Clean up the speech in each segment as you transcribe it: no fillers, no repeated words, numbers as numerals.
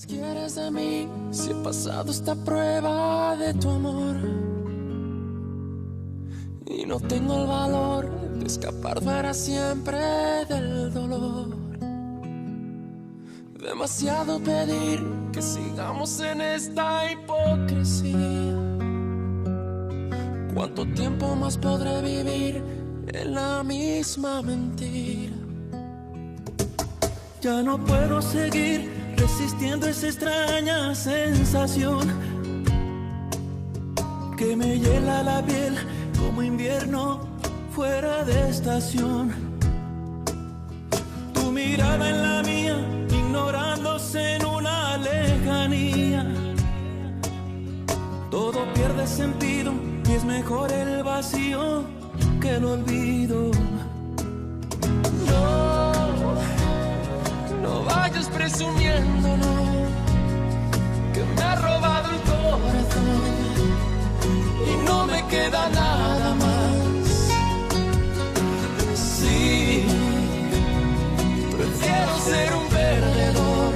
más quieres de mí si he pasado esta prueba de tu amor? Y no tengo el valor de escapar para siempre del dolor. Demasiado pedir que sigamos en esta hipocresía. ¿Cuánto tiempo más podré vivir en la misma mentira? Ya no puedo seguir resistiendo esa extraña sensación que me hiela la piel como invierno fuera de estación. Tu mirada en la mía, ignorándose en una lejanía. Todo pierde sentido y es mejor el vacío que el olvido. No vayas presumiendo, no, que me ha robado el corazón y no me queda nada más. Sí, prefiero ser un perdedor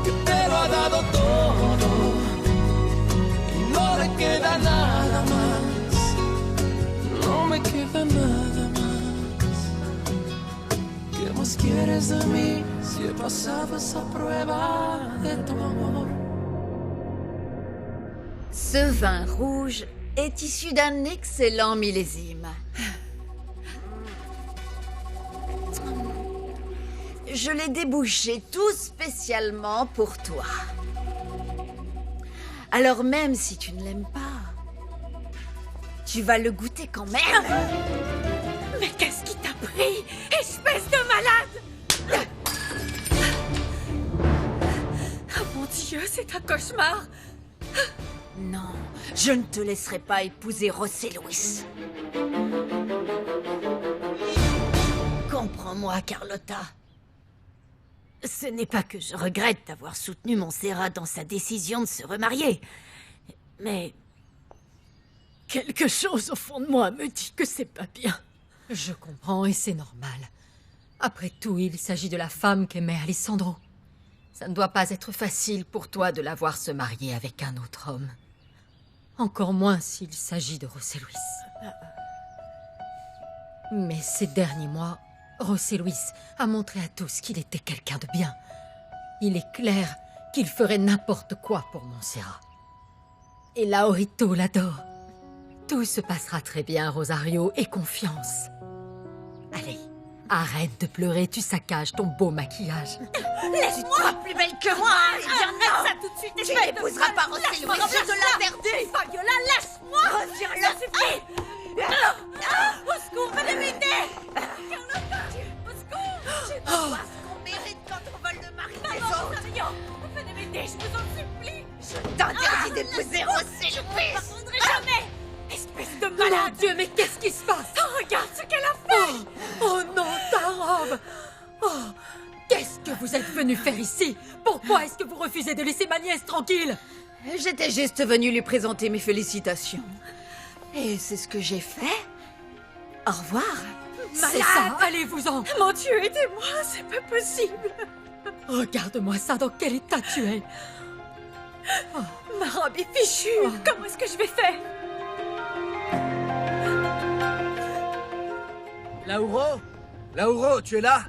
que te lo ha dado todo y no le queda nada más. No me queda nada más. ¿Qué más quieres de mí si he pasado esa prueba de tu amor? Ce vin rouge est issu d'un excellent millésime. Je l'ai débouché tout spécialement pour toi. Alors même si tu ne l'aimes pas, tu vas le goûter quand même. Mais qu'est-ce qui t'a pris, espèce de malade? Oh mon Dieu, c'est un cauchemar. Non, je ne te laisserai pas épouser José Luis. Comprends-moi, Carlota. Ce n'est pas que je regrette d'avoir soutenu Montserrat dans sa décision de se remarier, mais quelque chose au fond de moi me dit que c'est pas bien. Je comprends et c'est normal. Après tout, il s'agit de la femme qu'aimait Alessandro. Ça ne doit pas être facile pour toi de la voir se marier avec un autre homme. Encore moins s'il s'agit de José Luis. Mais ces derniers mois, José Luis a montré à tous qu'il était quelqu'un de bien. Il est clair qu'il ferait n'importe quoi pour Montserrat. Et Laurito l'adore. Tout se passera très bien, Rosario, et confiance. Allez, arrête de pleurer, tu saccages ton beau maquillage. Laisse-moi plus belle que moi. Arrête ça tout de suite. Tu n'épouseras pas José Luis, je te l'interdis. Fabiola, lâche-moi. Retire-le, suffit. Au secours, venez m'aider. Carlota, au secours. Tu dois voir ce qu'on mérite quand on vole le mari des autres. Venez m'aider, je vous en supplie. Je t'interdis d'épouser José Luis. Je ne pardonnerai jamais. Espèce de Mon malade. Dieu, mais qu'est-ce qui se passe? Oh, regarde ce qu'elle a fait. Oh non, ta robe! Oh, qu'est-ce que vous êtes venu faire ici? Pourquoi est-ce que vous refusez de laisser ma nièce tranquille? J'étais juste venue lui présenter mes félicitations. Et c'est ce que j'ai fait. Au revoir. C'est ça, allez-vous-en! Mon Dieu, aidez-moi, c'est pas possible. Regarde-moi ça, dans quel état tu es! Ma robe est fichue. Comment est-ce que je vais faire? Lauro? Lauro, tu es là?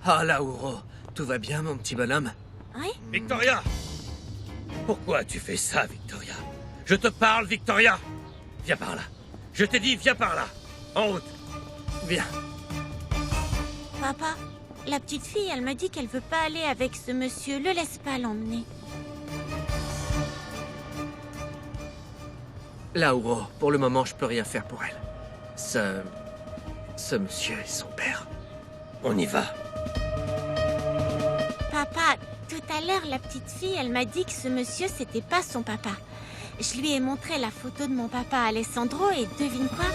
Ah, Lauro, tout va bien, mon petit bonhomme? Oui? Victoria! Pourquoi tu fais ça, Victoria? Je te parle, Victoria! Viens par là. Je t'ai dit, viens par là. En route. Viens. Papa, la petite fille, elle me dit qu'elle veut pas aller avec ce monsieur. Le laisse pas l'emmener. Lauro, pour le moment, je peux rien faire pour elle. Ce monsieur est son père. On y va. Papa, tout à l'heure, la petite fille, elle m'a dit que ce monsieur, c'était pas son papa. Je lui ai montré la photo de mon papa Alessandro et devine quoi?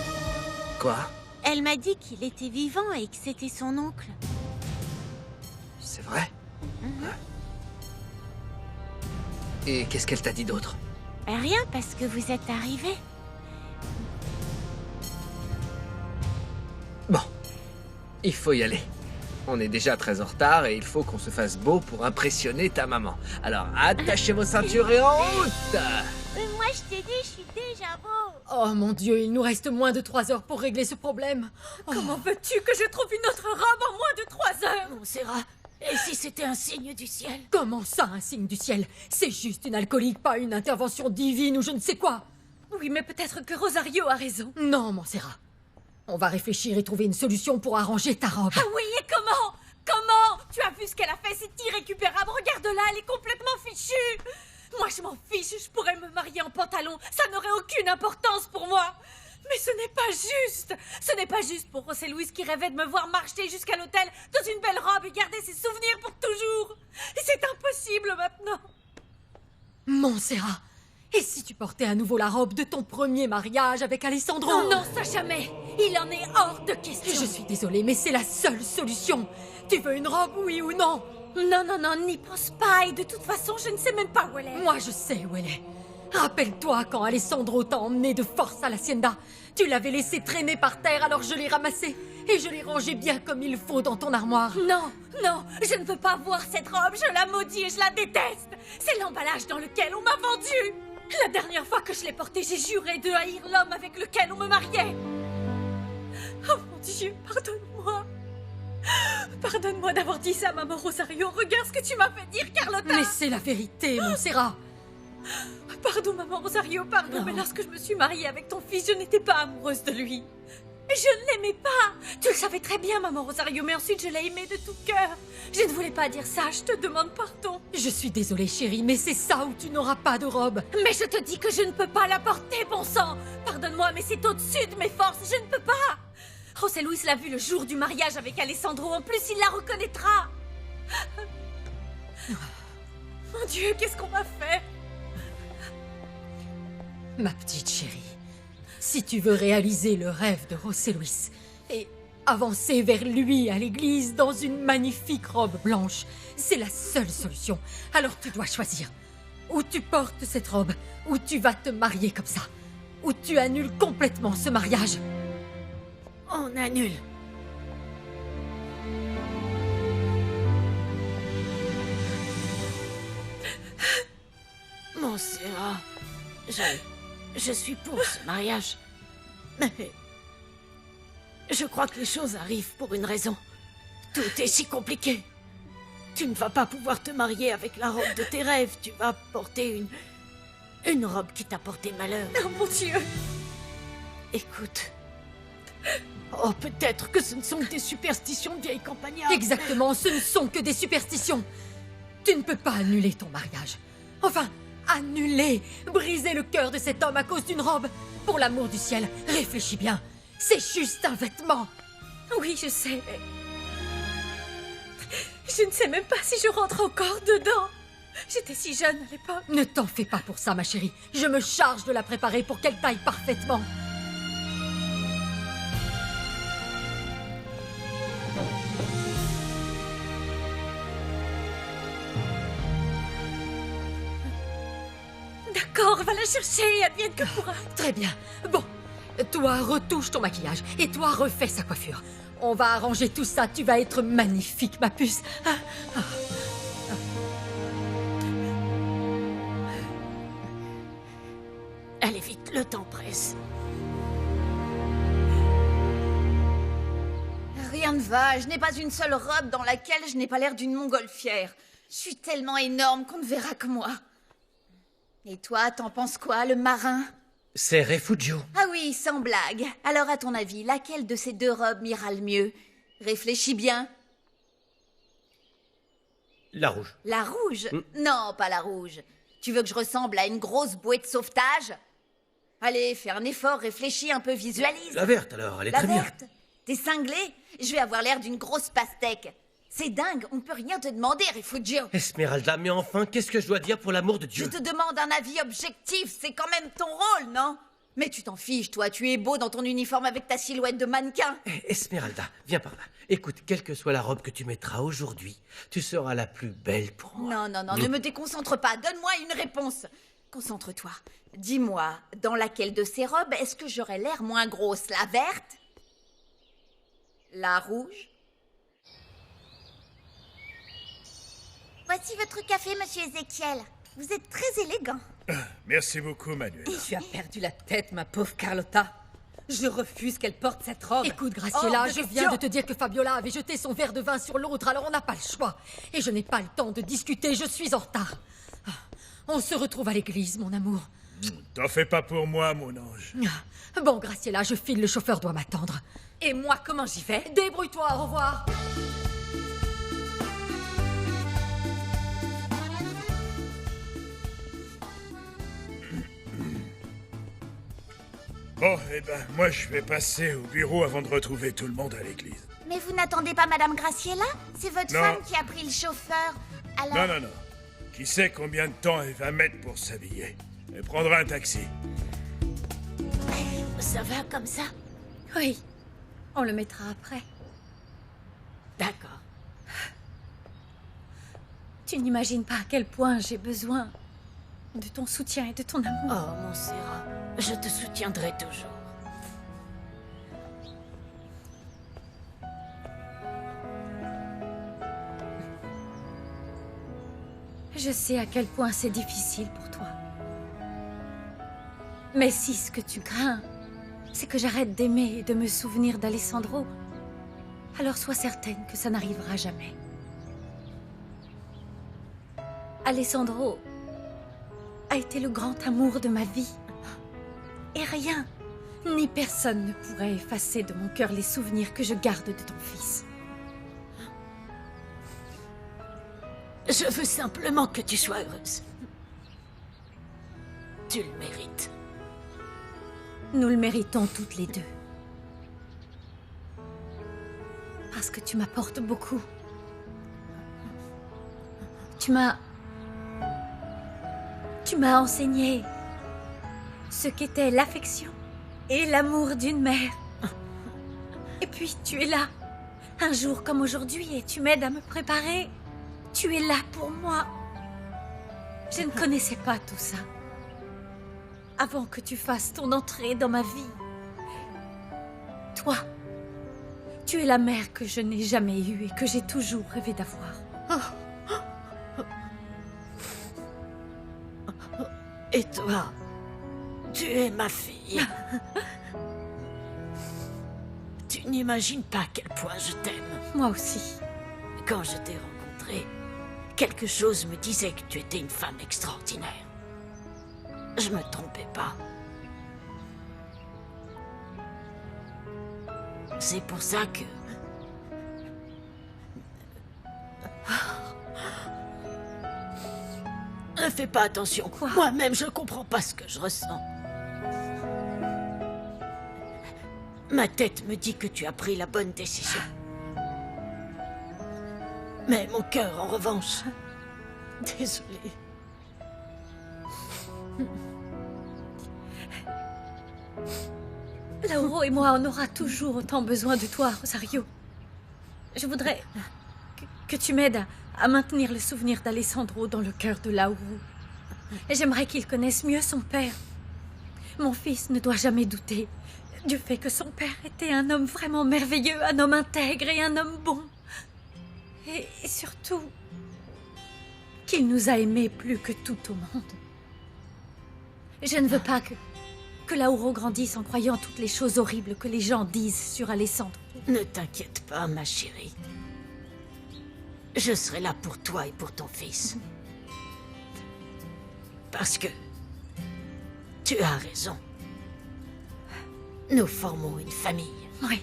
Quoi? Elle m'a dit qu'il était vivant et que c'était son oncle. C'est vrai? Et qu'est-ce qu'elle t'a dit d'autre? Rien, parce que vous êtes arrivé. Bon, il faut y aller. On est déjà très en retard et il faut qu'on se fasse beau pour impressionner ta maman. Alors, attachez vos ceintures et en route! Moi, je t'ai dit, je suis déjà beau. Oh mon Dieu, il nous reste moins de 3 heures pour régler ce problème. Comment veux-tu que je trouve une autre robe en moins de 3 heures? Montserrat, et si c'était un signe du ciel? Comment ça, un signe du ciel? C'est juste une alcoolique, pas une intervention divine ou je ne sais quoi. Oui, mais peut-être que Rosario a raison. Non, Montserrat. On va réfléchir et trouver une solution pour arranger ta robe. Ah oui, et comment? Comment? Tu as vu ce qu'elle a fait? C'est irrécupérable. Regarde-la, elle est complètement fichue. Moi, je m'en fiche. Je pourrais me marier en pantalon. Ça n'aurait aucune importance pour moi. Mais ce n'est pas juste. Ce n'est pas juste pour José Luis qui rêvait de me voir marcher jusqu'à l'hôtel dans une belle robe et garder ses souvenirs pour toujours. Et c'est impossible maintenant. Montserrat, et si tu portais à nouveau la robe de ton premier mariage avec Alessandro? Non, non, ça jamais. Il en est hors de question. Je suis désolée, mais c'est la seule solution. Tu veux une robe, oui ou non? Non, non, non, n'y pense pas. Et de toute façon, je ne sais même pas où elle est. Moi, je sais où elle est. Rappelle-toi quand Alessandro t'a emmené de force à l'hacienda. Tu l'avais laissée traîner par terre, alors je l'ai ramassée. Et je l'ai rangée bien comme il faut dans ton armoire. Non, non, je ne veux pas voir cette robe. Je la maudis et je la déteste. C'est l'emballage dans lequel on m'a vendue. La dernière fois que je l'ai portée, j'ai juré de haïr l'homme avec lequel on me mariait. Oh mon Dieu, pardonne-moi. Pardonne-moi d'avoir dit ça, maman Rosario. Regarde ce que tu m'as fait dire, Carlotta. Mais c'est la vérité, Montserrat. Pardon, maman Rosario, pardon. Non. Mais lorsque je me suis mariée avec ton fils, je n'étais pas amoureuse de lui. Je ne l'aimais pas. Tu le savais très bien, maman Rosario, mais ensuite je l'ai aimé de tout cœur. Je ne voulais pas dire ça, je te demande pardon. Je suis désolée, chérie, mais c'est ça où tu n'auras pas de robe. Mais je te dis que je ne peux pas la porter, bon sang. Pardonne-moi, mais c'est au-dessus de mes forces, je ne peux pas. José Luis l'a vu le jour du mariage avec Alessandro, en plus il la reconnaîtra. Mon Dieu, qu'est-ce qu'on va faire? Ma petite chérie, si tu veux réaliser le rêve de José Luis et avancer vers lui à l'église dans une magnifique robe blanche, c'est la seule solution. Alors tu dois choisir. Ou tu portes cette robe, ou tu vas te marier comme ça, ou tu annules complètement ce mariage. On annule. Montserrat, je suis pour ce mariage. Mais je crois que les choses arrivent pour une raison. Tout est si compliqué. Tu ne vas pas pouvoir te marier avec la robe de tes rêves. Tu vas porter une robe qui t'a porté malheur. Oh mon Dieu. Écoute. Oh, peut-être que ce ne sont que des superstitions de vieilles campagnardes. Exactement, ce ne sont que des superstitions. Tu ne peux pas annuler ton mariage. Enfin, annuler, briser le cœur de cet homme à cause d'une robe. Pour l'amour du ciel, réfléchis bien. C'est juste un vêtement. Oui, je sais, mais... Je ne sais même pas si je rentre encore dedans. J'étais si jeune à l'époque. Ne t'en fais pas pour ça, ma chérie. Je me charge de la préparer pour qu'elle taille parfaitement. D'accord, va la chercher, advienne que pourra. Très bien. Bon, toi, retouche ton maquillage. Et toi, refais sa coiffure. On va arranger tout ça. Tu vas être magnifique, ma puce. Ah, ah. Allez vite, le temps presse. Rien ne va, je n'ai pas une seule robe dans laquelle je n'ai pas l'air d'une montgolfière. Je suis tellement énorme qu'on ne verra que moi. Et toi, t'en penses quoi, le marin? C'est Refugio. Ah oui, sans blague. Alors, à ton avis, laquelle de ces deux robes m'ira le mieux? Réfléchis bien. La rouge. La rouge? Non, pas la rouge. Tu veux que je ressemble à une grosse bouée de sauvetage? Allez, fais un effort, réfléchis un peu, visualise. La verte, alors, elle est La très bien. verte? T'es cinglé? Je vais avoir l'air d'une grosse pastèque. C'est dingue, on peut rien te demander, Refugio. Esmeralda, mais enfin, qu'est-ce que je dois dire pour l'amour de Je Dieu? te demande un avis objectif, c'est quand même ton rôle, non? Mais tu t'en fiches, toi, tu es beau dans ton uniforme avec ta silhouette de mannequin. Esmeralda, viens par là. Écoute, quelle que soit la robe que tu mettras aujourd'hui, tu seras la plus belle pour moi. Non, non, non, ne me déconcentre pas, donne-moi une réponse. Concentre-toi. Dis-moi, dans laquelle de ces robes est-ce que j'aurais l'air moins grosse, la verte? La rouge? Voici votre café, monsieur Ezekiel. Vous êtes très élégant. Merci beaucoup, Manuel. Tu as perdu la tête, ma pauvre Carlotta. Je refuse qu'elle porte cette robe. Écoute, Graciela, je viens de te dire que Fabiola avait jeté son verre de vin sur l'autre, alors on n'a pas le choix. Et je n'ai pas le temps de discuter, je suis en retard. On se retrouve à l'église, mon amour. T'en fais pas pour moi, mon ange. Bon, Graciela, je file, le chauffeur doit m'attendre. Et moi, comment j'y vais? Débrouille-toi, au revoir. Bon, eh ben, moi je vais passer au bureau avant de retrouver tout le monde à l'église. Mais vous n'attendez pas Madame Graciela? C'est votre Non. femme qui a pris le chauffeur. Alors... Non. Qui sait combien de temps elle va mettre pour s'habiller? Elle prendra un taxi. Ça va comme ça? Oui, on le mettra après. D'accord. Tu n'imagines pas à quel point j'ai besoin de ton soutien et de ton amour. Oh, mon Serra, je te soutiendrai toujours. Je sais à quel point c'est difficile pour toi. Mais si ce que tu crains, c'est que j'arrête d'aimer et de me souvenir d'Alessandro, alors sois certaine que ça n'arrivera jamais. Alessandro a été le grand amour de ma vie. Et rien, ni personne ne pourrait effacer de mon cœur les souvenirs que je garde de ton fils. Je veux simplement que tu sois heureuse. Tu le mérites. Nous le méritons toutes les deux. Parce que tu m'apportes beaucoup. Tu m'as enseigné ce qu'était l'affection et l'amour d'une mère. Et puis tu es là, un jour comme aujourd'hui, et tu m'aides à me préparer. Tu es là pour moi. Je ne connaissais pas tout ça avant que tu fasses ton entrée dans ma vie. Toi, tu es la mère que je n'ai jamais eue et que j'ai toujours rêvé d'avoir. Et toi, tu es ma fille. Tu n'imagines pas à quel point je t'aime. Moi aussi. Quand je t'ai rencontrée, quelque chose me disait que tu étais une femme extraordinaire. Je me trompais pas. C'est pour ça que... Ne fais pas attention. Quoi? Moi-même, je comprends pas ce que je ressens. Ma tête me dit que tu as pris la bonne décision. Mais mon cœur, en revanche... Désolée. Lauro et moi, on aura toujours autant besoin de toi, Rosario. Je voudrais que tu m'aides à maintenir le souvenir d'Alessandro dans le cœur de Lauro. Et j'aimerais qu'il connaisse mieux son père. Mon fils ne doit jamais douter du fait que son père était un homme vraiment merveilleux, un homme intègre et un homme bon. Et surtout, qu'il nous a aimés plus que tout au monde. Je ne veux pas que Lauro grandisse en croyant toutes les choses horribles que les gens disent sur Alessandro. Ne t'inquiète pas, ma chérie. Je serai là pour toi et pour ton fils. Parce que... tu as raison. Nous formons une famille. Oui.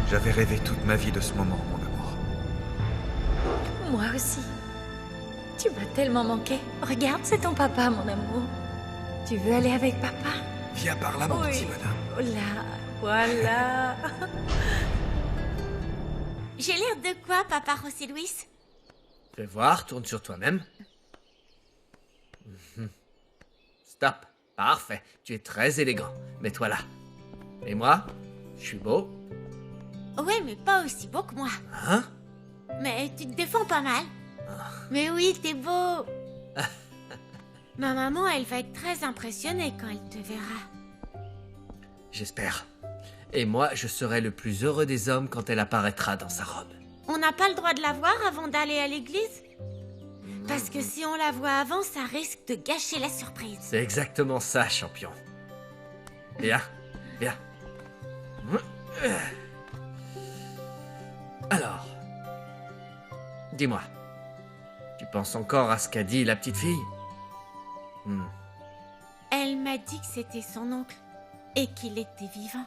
J'avais rêvé toute ma vie de ce moment, mon amour. Moi aussi. Tu m'as tellement manqué. Regarde, c'est ton papa, mon amour. Tu veux aller avec papa? Viens par là, mon Oui. petit bonhomme. Oh là, voilà. J'ai l'air de quoi, papa José Luis? Fais voir, tourne sur toi-même. Stop. Parfait, tu es très élégant. Mets-toi là. Et moi, je suis beau. Ouais, mais pas aussi beau que moi. Hein? Mais tu te défends pas mal. Mais oui, t'es beau. Ma maman, elle va être très impressionnée quand elle te verra. J'espère. Et moi, je serai le plus heureux des hommes quand elle apparaîtra dans sa robe. On n'a pas le droit de la voir avant d'aller à l'église? Parce que si on la voit avant, ça risque de gâcher la surprise. C'est exactement ça, champion. Viens, viens. Alors, dis-moi, tu penses encore à ce qu'a dit la petite fille? Elle m'a dit que c'était son oncle et qu'il était vivant.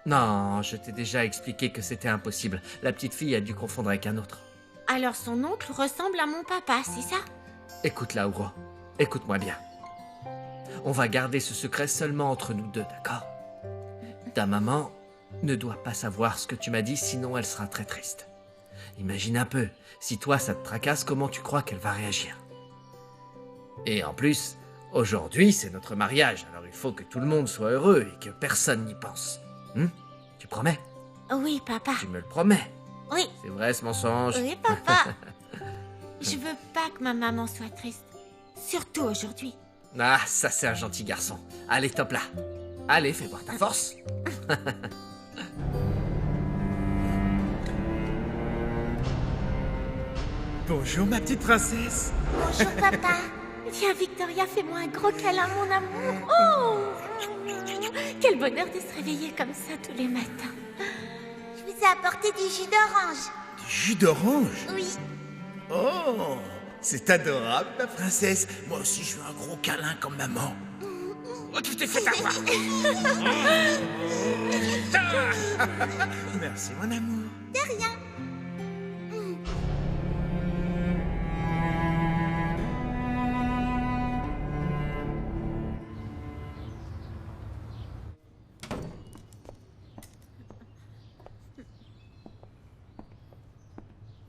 Non, je t'ai déjà expliqué que c'était impossible. La petite fille a dû confondre avec un autre. Alors son oncle ressemble à mon papa, c'est ça? Écoute, Lauro, écoute-moi bien. On va garder ce secret seulement entre nous deux, d'accord? Ta maman ne doit pas savoir ce que tu m'as dit, sinon elle sera très triste. Imagine un peu, si toi ça te tracasse, comment tu crois qu'elle va réagir? Et en plus, aujourd'hui c'est notre mariage, alors il faut que tout le monde soit heureux et que personne n'y pense. Tu promets? Oui, papa. Tu me le promets? Oui. C'est vrai ce mensonge? Oui, papa. Je veux pas que ma maman soit triste. Surtout aujourd'hui. Ah, ça c'est un gentil garçon. Allez, top là. Allez, fais voir ta force. Bonjour, ma petite princesse. Bonjour, papa. Viens, Victoria, fais-moi un gros câlin, mon amour. Oh! Quel bonheur de se réveiller comme ça tous les matins. Je vous ai apporté du jus d'orange. Du jus d'orange? Oui. Oh, c'est adorable, ma princesse. Moi aussi, je veux un gros câlin comme maman. Oh, tu t'es fait avoir. Merci, mon amour. De rien.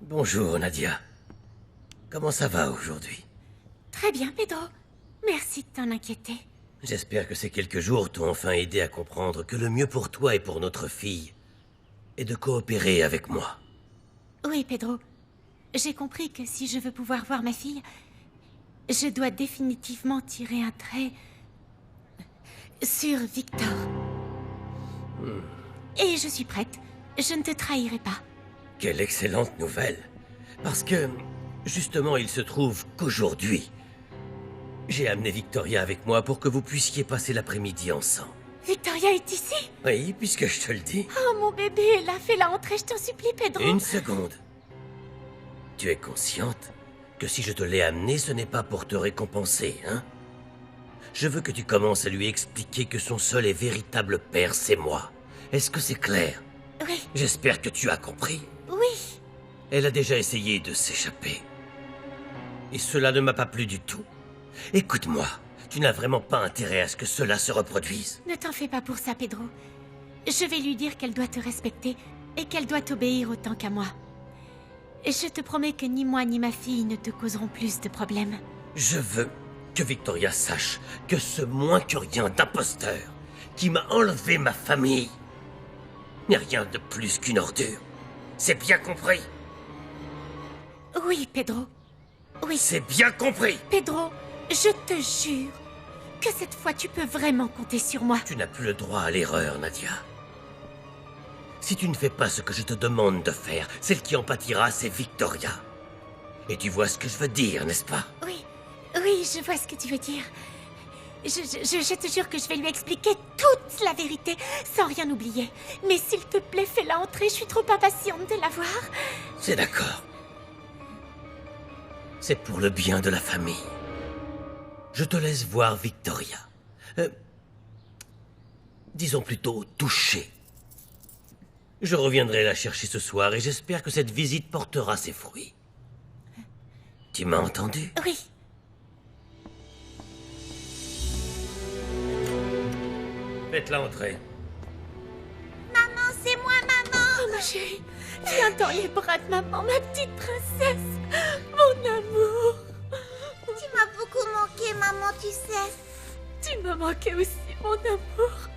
Bonjour, Nadia. Comment ça va aujourd'hui? Très bien, Pedro. Merci de t'en inquiéter. J'espère que ces quelques jours t'ont enfin aidé à comprendre que le mieux pour toi et pour notre fille est de coopérer avec moi. Oui, Pedro. J'ai compris que si je veux pouvoir voir ma fille, je dois définitivement tirer un trait sur Victor. Et je suis prête. Je ne te trahirai pas. Quelle excellente nouvelle. Parce que, justement, il se trouve qu'aujourd'hui, j'ai amené Victoria avec moi pour que vous puissiez passer l'après-midi ensemble. Victoria est ici? Oui, puisque je te le dis. Oh, mon bébé, là, fais-la entrer, je t'en supplie, Pedro. Une seconde. Tu es consciente que si je te l'ai amenée, ce n'est pas pour te récompenser, hein? Je veux que tu commences à lui expliquer que son seul et véritable père, c'est moi. Est-ce que c'est clair? Oui. J'espère que tu as compris. Oui. Elle a déjà essayé de s'échapper. Et cela ne m'a pas plu du tout. Écoute-moi, tu n'as vraiment pas intérêt à ce que cela se reproduise. Ne t'en fais pas pour ça, Pedro. Je vais lui dire qu'elle doit te respecter et qu'elle doit t'obéir autant qu'à moi. Et je te promets que ni moi ni ma fille ne te causeront plus de problèmes. Je veux que Victoria sache que ce moins que rien d'imposteur qui m'a enlevé ma famille n'est rien de plus qu'une ordure. C'est bien compris? Oui, Pedro. Oui. C'est bien compris. Pedro, je te jure que cette fois tu peux vraiment compter sur moi. Tu n'as plus le droit à l'erreur, Nadia. Si tu ne fais pas ce que je te demande de faire, celle qui en pâtira, c'est Victoria. Et tu vois ce que je veux dire, n'est-ce pas? Oui, oui, je vois ce que tu veux dire. Je te jure que je vais lui expliquer toute la vérité, sans rien oublier. Mais s'il te plaît, fais-la entrer, je suis trop impatiente de la voir. C'est d'accord. C'est pour le bien de la famille. Je te laisse voir Victoria. Disons plutôt toucher. Je reviendrai la chercher ce soir et j'espère que cette visite portera ses fruits. Tu m'as entendu? Oui. Faites-la entrer. Maman, c'est moi, maman. Oh, ma chérie, viens dans les bras de maman, ma petite princesse. Mon amour. Tu m'as beaucoup manqué, maman, tu sais. Tu m'as manqué aussi, mon amour.